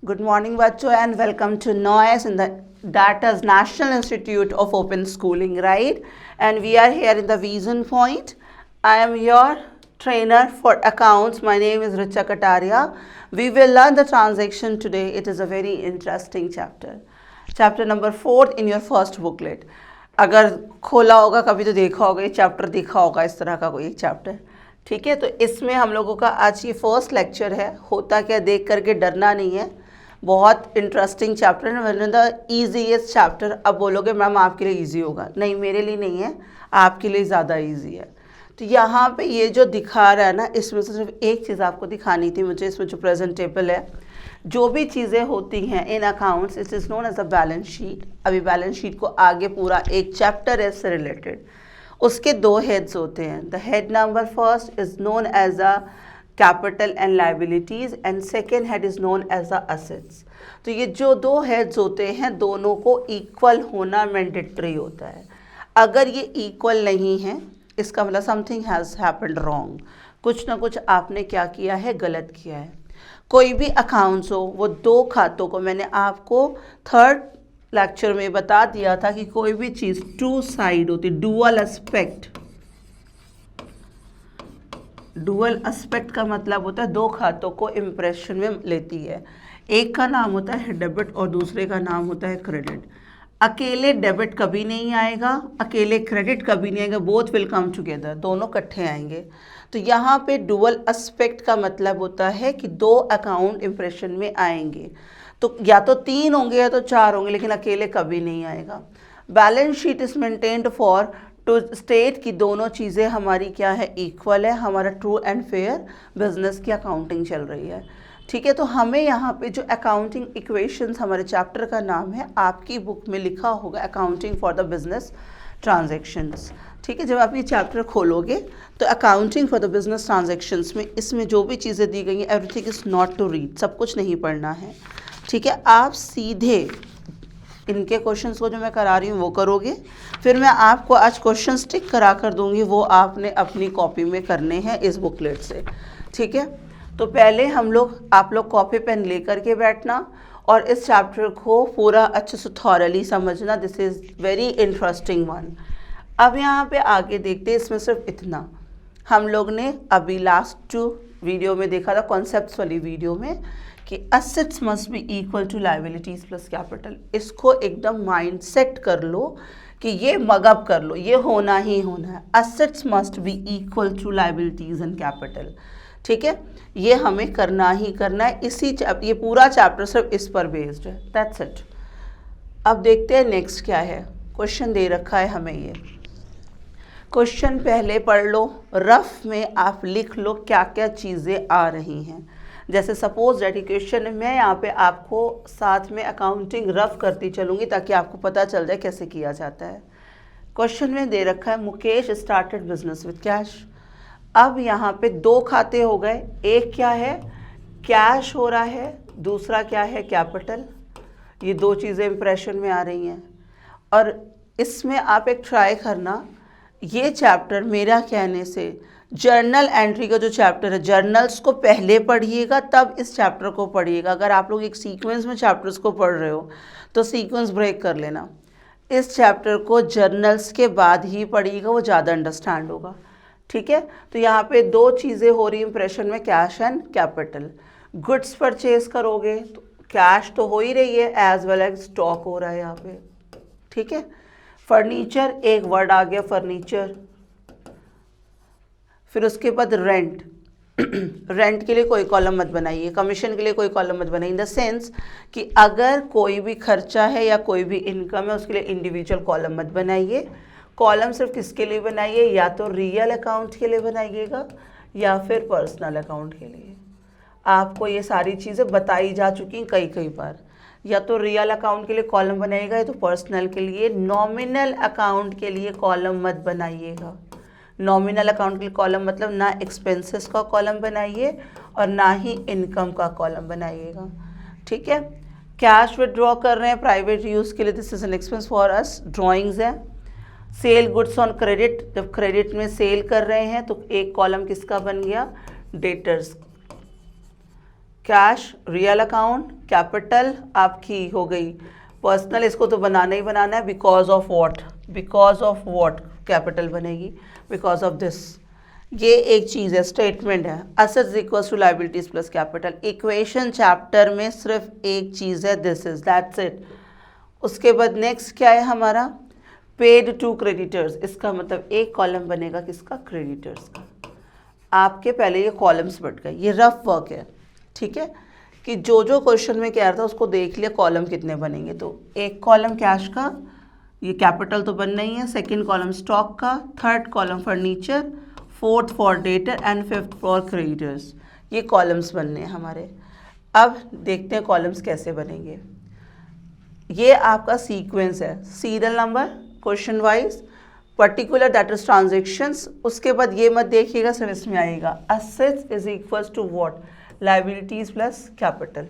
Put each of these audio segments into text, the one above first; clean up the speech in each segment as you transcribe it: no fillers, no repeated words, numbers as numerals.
Good morning, bachcho, and welcome to NOIS in the Data's National Institute of Open Schooling, right? And we are here in the Vision Point. I am your trainer for accounts. My name is Richa Kataria. We will learn the transaction today. It is a very interesting chapter. Chapter number 4 in your first booklet. अगर खोला होगा कभी तो देखा होगा, ये chapter देखा होगा, इस तरह का कोई एक चैप्टर. ठीक है, तो इसमें हम लोगों का आज ये फर्स्ट लेक्चर है. होता क्या देख करके डरना नहीं है, बहुत इंटरेस्टिंग चैप्टर है, one of the easiest chapter. अब बोलोगे मैम आपके लिए इजी होगा, नहीं मेरे लिए नहीं है, आपके लिए ज़्यादा इजी है. तो यहाँ पे ये जो दिखा रहा है ना, इसमें से सिर्फ एक चीज़ आपको दिखानी थी मुझे. इसमें जो प्रेजेंटेबल है, जो भी चीज़ें होती हैं in accounts, it is known as a balance sheet. अभी बैलेंस शीट को आगे पूरा एक चैप्टर है इससे रिलेटेड. उसके दो हेड्स होते हैं. The head number first is known as a capital and liabilities and second head is known as a assets. तो ये जो दो हेड्स होते हैं दोनों को इक्वल होना मैंडेटरी होता है. अगर ये इक्वल नहीं है इसका मतलब समथिंग हैज़ हैपेंड रॉन्ग. कुछ ना कुछ आपने क्या किया है, गलत किया है. कोई भी अकाउंट्स हो, वो दो खातों को, मैंने आपको थर्ड लेक्चर में बता दिया था कि कोई भी चीज़ टू साइड होती, डुअल एस्पेक्ट. डुअल एस्पेक्ट का मतलब होता है दो खातों को इम्प्रेशन में लेती है. एक का नाम होता है डेबिट और दूसरे का नाम होता है क्रेडिट. अकेले डेबिट कभी नहीं आएगा, अकेले क्रेडिट कभी नहीं आएगा. बोथ विल कम टुगेदर, दोनों इकट्ठे आएंगे. तो यहाँ पे डुअल एस्पेक्ट का मतलब होता है कि दो अकाउंट इम्प्रेशन में आएंगे. तो या तो तीन होंगे या तो चार होंगे, लेकिन अकेले कभी नहीं आएगा. Balance sheet is maintained for to state कि दोनों चीज़ें हमारी क्या है, इक्वल है. हमारा ट्रू एंड फेयर बिजनेस की अकाउंटिंग चल रही है. ठीक है, तो हमें यहाँ पे जो अकाउंटिंग इक्वेशंस, हमारे चैप्टर का नाम है, आपकी बुक में लिखा होगा accounting for the business transactions. ठीक है, जब आप ये चैप्टर खोलोगे तो accounting for the business transactions में इसमें जो भी चीज़ें दी गई हैं, everything is not to read, सब कुछ नहीं पढ़ना है. ठीक है, आप सीधे इनके क्वेश्चंस को जो मैं करा रही हूँ वो करोगे. फिर मैं आपको आज क्वेश्चन टिक करा कर दूँगी, वो आपने अपनी कॉपी में करने हैं इस बुकलेट से. ठीक है, तो पहले आप लोग कॉपी पेन ले करके बैठना और इस चैप्टर को पूरा अच्छे से थॉरली समझना. This is very interesting one. अब यहाँ पे आगे देखते हैं. इसमें सिर्फ इतना हम लोग ने अभी लास्ट वीडियो में देखा था, कॉन्सेप्ट्स वाली वीडियो में, कि assets must be equal to liabilities plus capital. इसको एकदम माइंड सेट कर लो कि ये मगअप कर लो, ये होना ही होना है. Assets must be equal to liabilities and capital. ठीक है, ये हमें करना ही करना है. ये पूरा चैप्टर सिर्फ इस पर बेस्ड है. That's it. अब देखते हैं नेक्स्ट क्या है. क्वेश्चन दे रखा है हमें. ये क्वेश्चन पहले पढ़ लो, रफ में आप लिख लो क्या क्या चीज़ें आ रही हैं. जैसे सपोज दैट क्वेश्चन में यहाँ पे आपको साथ में अकाउंटिंग रफ करती चलूँगी ताकि आपको पता चल जाए कैसे किया जाता है. क्वेश्चन में दे रखा है Mukesh started business with cash. अब यहाँ पे दो खाते हो गए. एक क्या है, कैश हो रहा है, दूसरा क्या है, कैपिटल. ये दो चीज़ें इंप्रेशन में आ रही हैं. और इसमें आप एक ट्राई करना, ये चैप्टर मेरा कहने से जर्नल एंट्री का जो चैप्टर है, जर्नल्स को पहले पढ़िएगा तब इस चैप्टर को पढ़िएगा. अगर आप लोग एक सीक्वेंस में चैप्टर्स को पढ़ रहे हो तो सीक्वेंस ब्रेक कर लेना. इस चैप्टर को जर्नल्स के बाद ही पढ़िएगा, वो ज़्यादा अंडरस्टैंड होगा. ठीक है, तो यहाँ पे दो चीज़ें हो रही इंप्रेशन में, cash and capital. Goods purchase करोगे तो कैश तो हो ही रही है, एज वेल एज स्टॉक हो रहा है यहाँ पे. ठीक है, फर्नीचर, एक वर्ड आ गया फर्नीचर. फिर उसके बाद रेंट. रेंट के लिए कोई कॉलम मत बनाइए, कमीशन के लिए कोई कॉलम मत बनाइए. इन द सेंस कि अगर कोई भी खर्चा है या कोई भी इनकम है उसके लिए इंडिविजुअल कॉलम मत बनाइए. कॉलम सिर्फ किसके लिए बनाइए, या तो रियल अकाउंट के लिए बनाइएगा या फिर पर्सनल अकाउंट के लिए. आपको ये सारी चीज़ें बताई जा चुकी हैं कई बार. या तो रियल अकाउंट के लिए कॉलम बनाइएगा या तो पर्सनल के लिए. नॉमिनल अकाउंट के लिए कॉलम मत बनाइएगा. नॉमिनल अकाउंट के लिए कॉलम मतलब ना एक्सपेंसेस का कॉलम बनाइए और ना ही इनकम का कॉलम बनाइएगा. ठीक है, कैश विदड्रॉ कर रहे हैं प्राइवेट यूज़ के लिए, this is an expense for us. Drawings है. सेल गुड्स ऑन क्रेडिट, जब क्रेडिट में सेल कर रहे हैं तो एक कॉलम किसका बन गया, debtors. Cash real account, capital आपकी हो गई पर्सनल, इसको तो बनाना ही बनाना है, बिकॉज ऑफ वॉट कैपिटल बनेगी, बिकॉज ऑफ दिस। ये एक चीज़ है, स्टेटमेंट है, assets equals to liabilities plus capital. Equation chapter में सिर्फ एक चीज़ है, दिस इज दैट्स इट। उसके बाद नेक्स्ट क्या है हमारा, पेड टू क्रेडिटर्स। इसका मतलब एक कॉलम बनेगा किसका, क्रेडिटर्स का। आपके पहले ये कॉलम्स बढ़ गए, ये रफ वर्क है, ठीक है, कि जो जो क्वेश्चन में कह रहा था उसको देख लिया कॉलम कितने बनेंगे। तो एक कॉलम कैश का, ये कैपिटल तो बनना ही है, सेकंड कॉलम स्टॉक का, third column furniture, fourth for debtor and fifth for creditors. ये कॉलम्स बनने हैं हमारे। अब देखते हैं कॉलम्स कैसे बनेंगे। ये आपका सीक्वेंस है, serial number question wise, particular that is transactions. उसके बाद ये मत देखिएगा, सिर्फ इसमें आएगा assets is equals to what, liabilities plus capital.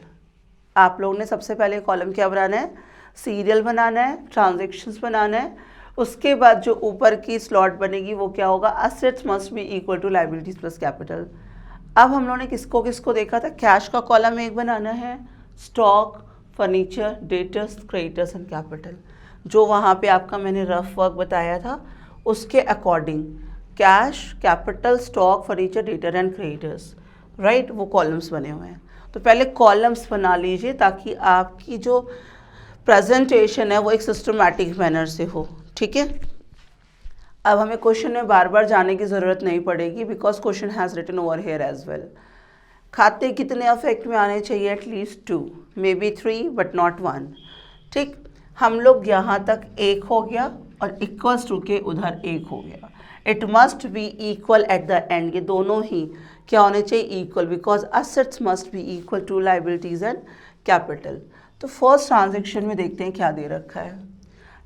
आप लोगों ने सबसे पहले कॉलम क्या बनाना है, सीरियल बनाना है, ट्रांजेक्शन्स बनाना है। उसके बाद जो ऊपर की स्लॉट बनेगी वो क्या होगा, assets must be equal to liabilities plus capital. अब हम लोगों ने किसको किसको देखा था, कैश का कॉलम एक बनाना है, stock, furniture, debtors, creditors and capital. जो वहाँ पे आपका मैंने रफ वर्क बताया था उसके according cash, capital, stock, furniture, debtor and creditors, right, वो कॉलम्स बने हुए हैं। तो पहले कॉलम्स बना लीजिए ताकि आपकी जो प्रेजेंटेशन है वो एक सिस्टमैटिक मैनर से हो, ठीक है। अब हमें क्वेश्चन में बार बार जाने की ज़रूरत नहीं पड़ेगी, because question has written over here as well. खाते कितने अफेक्ट में आने चाहिए, at least 2, may be 3 but not 1, ठीक। हम लोग यहाँ तक एक हो गया और इक्वल्स टू के उधर एक हो गया। It must be equal at the end, ये दोनों ही क्या होने चाहिए, equal, because assets must be equal to liabilities and capital. तो फर्स्ट ट्रांजेक्शन में देखते हैं क्या दे रखा है।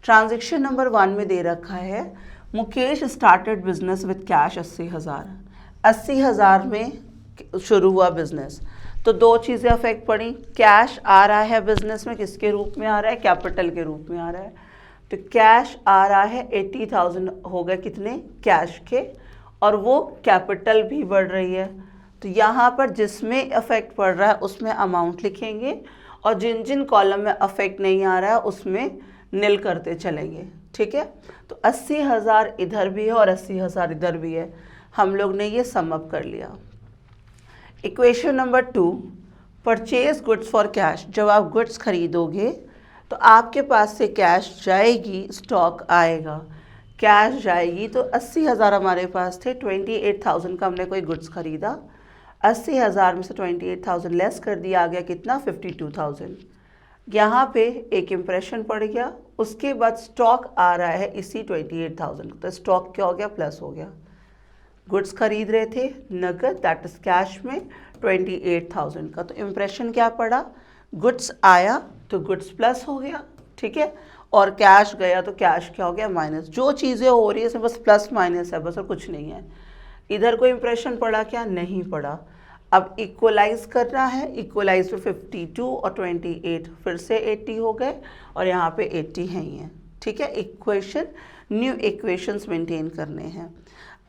ट्रांजेक्शन नंबर 1 में दे रखा है, Mukesh started business with cash 80,000। 80,000 में शुरू हुआ बिजनेस, तो दो चीज़ें अफेक्ट पड़ी। कैश आ रहा है बिजनेस में, किसके रूप में आ रहा है, कैपिटल के रूप में आ रहा है। तो कैश आ रहा है 80,000 हो गए कितने, कैश के, और वो कैपिटल भी बढ़ रही है। तो यहाँ पर जिसमें अफेक्ट पड़ रहा है उसमें अमाउंट लिखेंगे, और जिन जिन कॉलम में अफेक्ट नहीं आ रहा है उसमें निल करते चलेंगे, ठीक है। तो 80,000 इधर भी है और 80,000 इधर भी है, हम लोग ने ये सम अप कर लिया। Equation number 2, purchase goods for cash. जब आप गुड्स खरीदोगे तो आपके पास से कैश जाएगी, स्टॉक आएगा, कैश जाएगी। तो 80,000 हमारे पास थे, 28,000 का हमने कोई गुड्स खरीदा, 80,000 में से 28,000 लेस कर दिया, आ गया कितना, 52,000। यहाँ पे एक इम्प्रेशन पड़ गया। उसके बाद स्टॉक आ रहा है इसी 28,000, तो स्टॉक क्या हो गया, प्लस हो गया। गुड्स खरीद रहे थे नगद, दैट इज कैश में 28,000 का, तो इम्प्रेशन क्या पड़ा, गुड्स आया तो गुड्स प्लस हो गया, ठीक है, और कैश गया तो कैश क्या हो गया, माइनस। जो चीज़ें हो रही है इसमें बस प्लस माइनस है, बस और कुछ नहीं है। इधर कोई इम्प्रेशन पड़ा क्या, नहीं पड़ा। अब इक्वलाइज करना है, इक्वलाइज पे 52 और 28 फिर से 80 हो गए, और यहाँ पे 80 हैं ही हैं, ठीक है। इक्वेशन, न्यू इक्वेशंस मेंटेन करने हैं।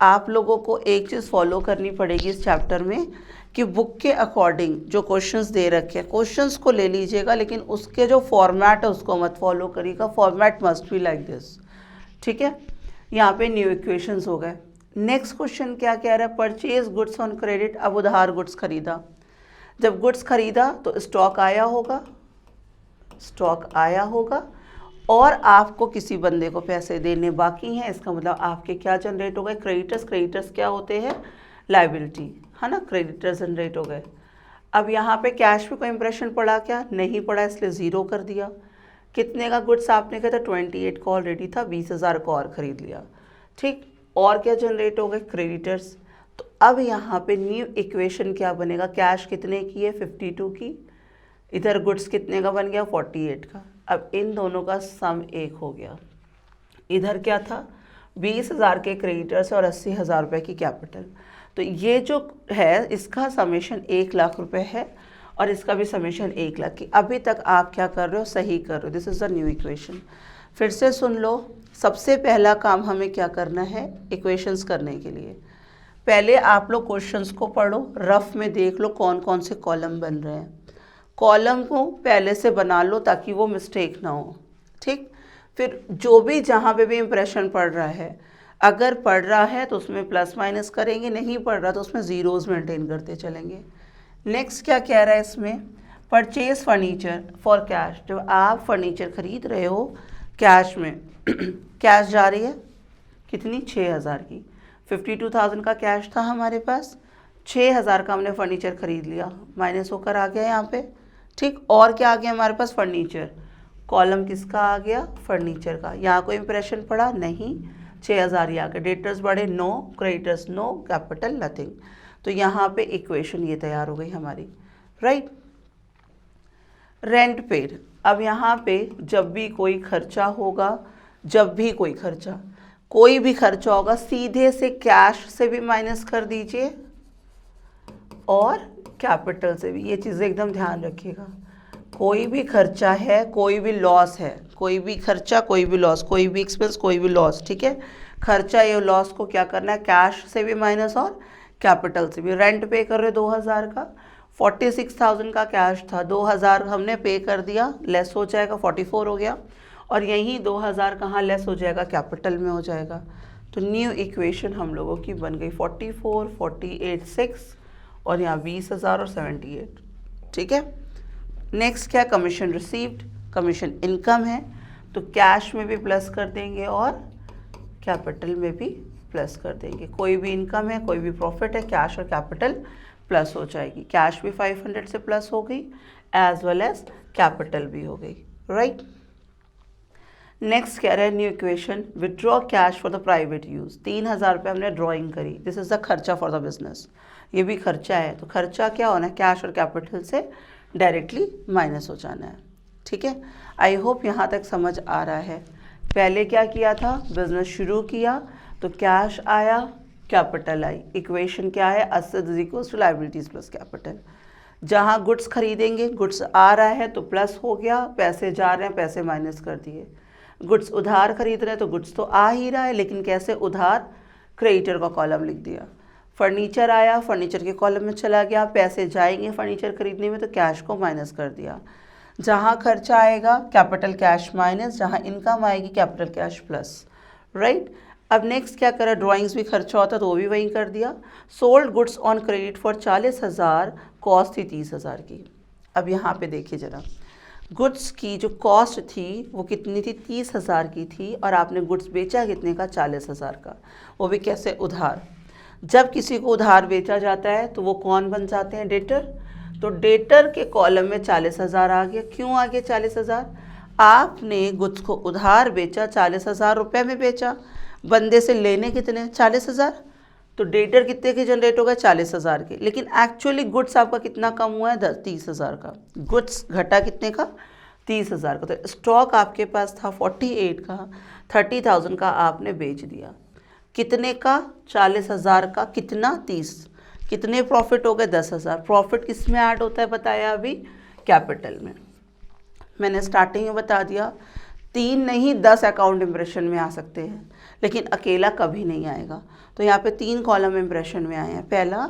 आप लोगों को एक चीज़ फॉलो करनी पड़ेगी इस चैप्टर में, कि बुक के अकॉर्डिंग जो क्वेश्चंस दे रखे हैं, क्वेश्चंस को ले लीजिएगा, लेकिन उसके जो फॉर्मेट है उसको मत फॉलो करिएगा। Format must be like this, ठीक है। यहाँ पे न्यू इक्वेशंस हो गए। नेक्स्ट क्वेश्चन क्या कह रहा है, परचेज गुड्स ऑन क्रेडिट। अब उधार गुड्स खरीदा, जब गुड्स खरीदा तो स्टॉक आया होगा, स्टॉक आया होगा, और आपको किसी बंदे को पैसे देने बाकी हैं, इसका मतलब आपके क्या जनरेट हो गए, क्रेडिटर्स। क्रेडिटर्स क्या होते हैं, लायबिलिटी, है ना, क्रेडिटर्स जनरेट हो गए। अब यहाँ पे कैश पे कोई इंप्रेशन पड़ा क्या, नहीं पड़ा, इसलिए ज़ीरो कर दिया। कितने का गुड्स आपने कहा था, 28 का ऑलरेडी था, 20,000 को और ख़रीद लिया, ठीक। और क्या जनरेट हो गए, क्रेडिटर्स। तो अब यहाँ पे न्यू इक्वेशन क्या बनेगा, कैश कितने की है, 52 की, इधर गुड्स कितने का बन गया, 48 का। अब इन दोनों का सम एक हो गया। इधर क्या था, 20,000 के क्रेडिटर्स और 80,000 रुपये की कैपिटल। तो ये जो है इसका समेशन 1 लाख रुपए है, और इसका भी समेशन 1 लाख की। अभी तक आप क्या कर रहे हो, सही कर रहे हो। This is the new equation. फिर से सुन लो, सबसे पहला काम हमें क्या करना है, इक्वेशंस करने के लिए पहले आप लोग क्वेश्चंस को पढ़ो, रफ में देख लो कौन कौन से कॉलम बन रहे हैं, कॉलम को पहले से बना लो ताकि वो मिस्टेक ना हो, ठीक। फिर जो भी जहाँ पे भी इम्प्रेशन पड़ रहा है, अगर पढ़ रहा है तो उसमें प्लस माइनस करेंगे, नहीं पढ़ रहा तो उसमें ज़ीरोज़ मेंटेन करते चलेंगे। नेक्स्ट क्या कह रहा है इसमें, परचेज फर्नीचर फॉर कैश। जब आप फर्नीचर खरीद रहे हो कैश में कैश जा रही है कितनी, 6,000 की, 52,000 का कैश था हमारे पास, 6,000 का हमने फर्नीचर खरीद लिया, माइनस होकर आ गया यहाँ पे, ठीक। और क्या आ गया हमारे पास, फर्नीचर, कॉलम किसका आ गया, फर्नीचर का। यहाँ कोई इंप्रेशन पड़ा नहीं, 6,000 ही आ गया। डेटर्स बढ़े, no, creditors no, capital nothing. तो यहाँ पे इक्वेशन ये तैयार हो गई हमारी, राइट। रेंट पेड, अब यहाँ पे जब भी कोई खर्चा होगा, जब भी कोई भी खर्चा होगा, सीधे से कैश से भी माइनस कर दीजिए और कैपिटल से भी, ये चीज़ें एकदम ध्यान रखिएगा। कोई भी खर्चा है, कोई भी लॉस है, कोई भी खर्चा, कोई भी लॉस, कोई भी एक्सपेंस, कोई भी लॉस, ठीक है। खर्चा या लॉस को क्या करना है, कैश से भी माइनस और कैपिटल से भी। रेंट पे कर रहे 2,000 का, 46,000 का कैश था, 2,000 हमने पे कर दिया, लेस हो जाएगा, 44 हो गया, और यहीं 2,000 कहाँ लेस हो जाएगा, कैपिटल में हो जाएगा। तो न्यू इक्वेशन हम लोगों की बन गई 44, 48, 6, और यहाँ 20,000 और 78, ठीक है। नेक्स्ट क्या, कमीशन रिसीव्ड, कमीशन इनकम है, तो कैश में भी प्लस कर देंगे और कैपिटल में भी प्लस कर देंगे। कोई भी इनकम है, कोई भी प्रॉफिट है, कैश और कैपिटल प्लस हो जाएगी। कैश भी 500 से प्लस हो गई, एज वेल एज कैपिटल भी हो गई, राइट। नेक्स्ट कह रहे हैं new equation, withdraw cash for the private use. 3,000 रुपये हमने ड्रॉइंग करी, दिस इज़ द खर्चा फॉर द बिजनेस, ये भी खर्चा है। तो खर्चा क्या होना है, कैश और कैपिटल से डायरेक्टली माइनस हो जाना है, ठीक है। आई होप यहाँ तक समझ आ रहा है। पहले क्या किया था, बिजनेस शुरू किया तो कैश आया, कैपिटल आई, इक्वेशन क्या है, assets is equals to liabilities plus capital. जहाँ गुड्स खरीदेंगे, गुड्स आ रहा है तो प्लस हो गया, पैसे जा रहे हैं, पैसे माइनस कर दिए। गुड्स उधार खरीद रहे हैं तो गुड्स तो आ ही रहा है, लेकिन कैसे, उधार, क्रेडिटर का कॉलम लिख दिया। फर्नीचर आया, फर्नीचर के कॉलम में चला गया, पैसे जाएंगे फर्नीचर खरीदने में तो कैश को माइनस कर दिया। जहाँ खर्चा आएगा कैपिटल कैश माइनस, जहाँ इनकम आएगी कैपिटल कैश प्लस, राइट। अब नेक्स्ट क्या करा, ड्राइंग्स भी खर्चा होता तो वो भी वहीं कर दिया। Sold goods on credit for 40,000, cost थी 30,000 की। अब यहाँ पे देखिए ज़रा, गुड्स की जो कॉस्ट थी वो कितनी थी, 30,000 की थी, और आपने गुड्स बेचा कितने का, 40,000 का, वो भी कैसे, उधार। जब किसी को उधार बेचा जाता है तो वो कौन बन जाते हैं, डेटर। तो डेटर के कॉलम में 40,000 आ गया। क्यों आ गया 40,000, आपने गुड्स को उधार बेचा, 40,000 रुपये में बेचा, बंदे से लेने कितने, 40,000, तो डेटर कितने के जनरेट होगा, 40,000 के। लेकिन एक्चुअली गुड्स आपका कितना कम हुआ है, 30,000 का, गुड्स घटा कितने का, 30,000 का। तो स्टॉक आपके पास था 48 का, 30,000 का आपने बेच दिया, कितने का, 40,000 का, कितना, 30, कितने प्रॉफिट हो गए, 10,000। प्रॉफिट किस में ऐड होता है बताया अभी, कैपिटल में। मैंने स्टार्टिंग में बता दिया 3 नहीं 10 अकाउंट इम्प्रेशन में आ सकते हैं, लेकिन अकेला कभी नहीं आएगा। तो यहाँ पे 3 कॉलम इम्प्रेशन में आए हैं। पहला,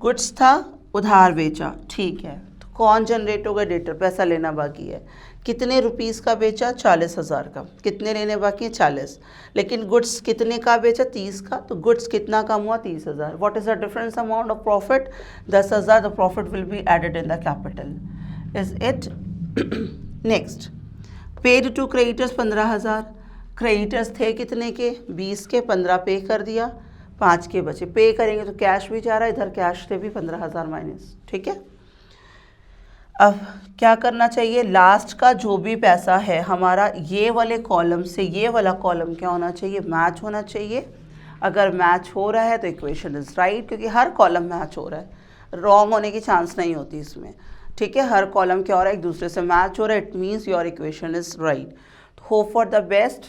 गुड्स था, उधार बेचा, ठीक है, तो कौन जनरेट होगा, डेटर, पैसा लेना बाकी है, कितने रुपीस का बेचा, 40,000 का, कितने लेने बाकी है, 40, लेकिन गुड्स कितने का बेचा, 30 का, तो गुड्स कितना कम हुआ, 30,000। What is the difference amount of profit, 10,000, the profit will be added in the capital, is it. Next, paid to creditors 15,000, creditors थे कितने के, 20 के, 15 पे कर दिया, 5 के बचे, पे करेंगे तो कैश भी जा रहा है, इधर कैश से भी 15,000 माइनस, ठीक है। अब क्या करना चाहिए, लास्ट का जो भी पैसा है हमारा, ये वाले कॉलम से ये वाला कॉलम क्या होना चाहिए, मैच होना चाहिए। अगर मैच हो रहा है तो इक्वेशन इज राइट, क्योंकि हर कॉलम मैच हो रहा है, रॉन्ग होने की चांस नहीं होती इसमें, ठीक है। हर कॉलम क्या हो रहा है, एक दूसरे से मैच हो रहा है, it means your equation is right. Hope for the best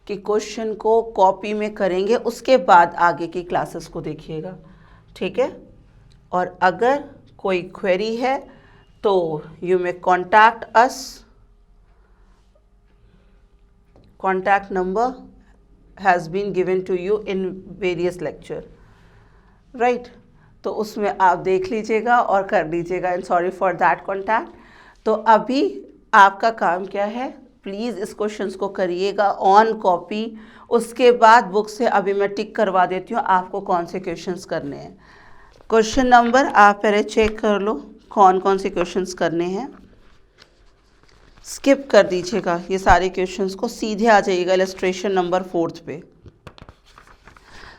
कि क्वेश्चन को कॉपी में करेंगे, उसके बाद आगे की क्लासेस को देखिएगा, ठीक है। और अगर कोई क्वेरी है तो you may contact us, contact number has been given to you in various lecture, right. तो उसमें आप देख लीजिएगा और कर लीजिएगा, and sorry for that contact. तो अभी आपका काम क्या है, प्लीज़ इस क्वेश्चंस को करिएगा ऑन कॉपी। उसके बाद बुक से अभी मैं टिक करवा देती हूँ आपको कौन से क्वेश्चंस करने हैं। क्वेश्चन नंबर आप पहले चेक कर लो कौन कौन से क्वेश्चंस करने हैं। स्किप कर दीजिएगा ये सारे क्वेश्चंस को, सीधे आ जाइएगा इलस्ट्रेशन नंबर 4 पे।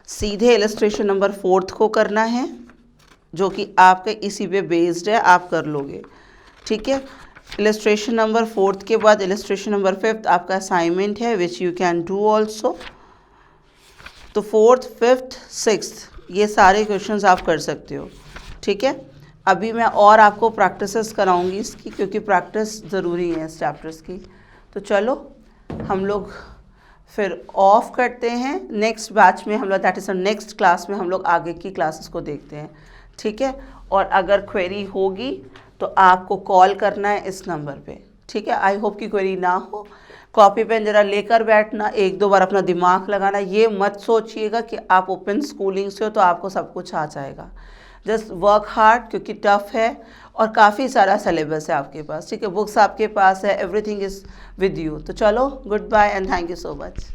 सीधे इलस्ट्रेशन नंबर 4 को करना है, जो कि आपके इसी पे बेस्ड है, आप कर लोगे, ठीक है। इलस्ट्रेशन नंबर 4 के बाद इलस्ट्रेशन नंबर 5 आपका असाइनमेंट है, which you can do also. तो 4th, 5th, 6th ये सारे क्वेश्चंस आप कर सकते हो, ठीक है। अभी मैं और आपको प्रैक्टिसेस कराऊंगी इसकी, क्योंकि प्रैक्टिस ज़रूरी है इस चैप्टर्स की। तो चलो हम लोग फिर ऑफ करते हैं। नेक्स्ट बैच में हम लोग, दैट इज़ नेक्स्ट क्लास में हम लोग आगे की क्लासेस को देखते हैं, ठीक है। और अगर क्वेरी होगी तो आपको कॉल करना है इस नंबर पे, ठीक है। आई होप कि क्वेरी ना हो। कॉपी पेन ज़रा लेकर बैठना, एक दो बार अपना दिमाग लगाना। ये मत सोचिएगा कि आप ओपन स्कूलिंग से हो तो आपको सब कुछ आ जाएगा। जस्ट वर्क हार्ड, क्योंकि टफ है और काफ़ी सारा सिलेबस है आपके पास, ठीक है। बुक्स आपके पास है, एवरीथिंग इज़ विद यू। तो चलो, goodbye and thank you so much.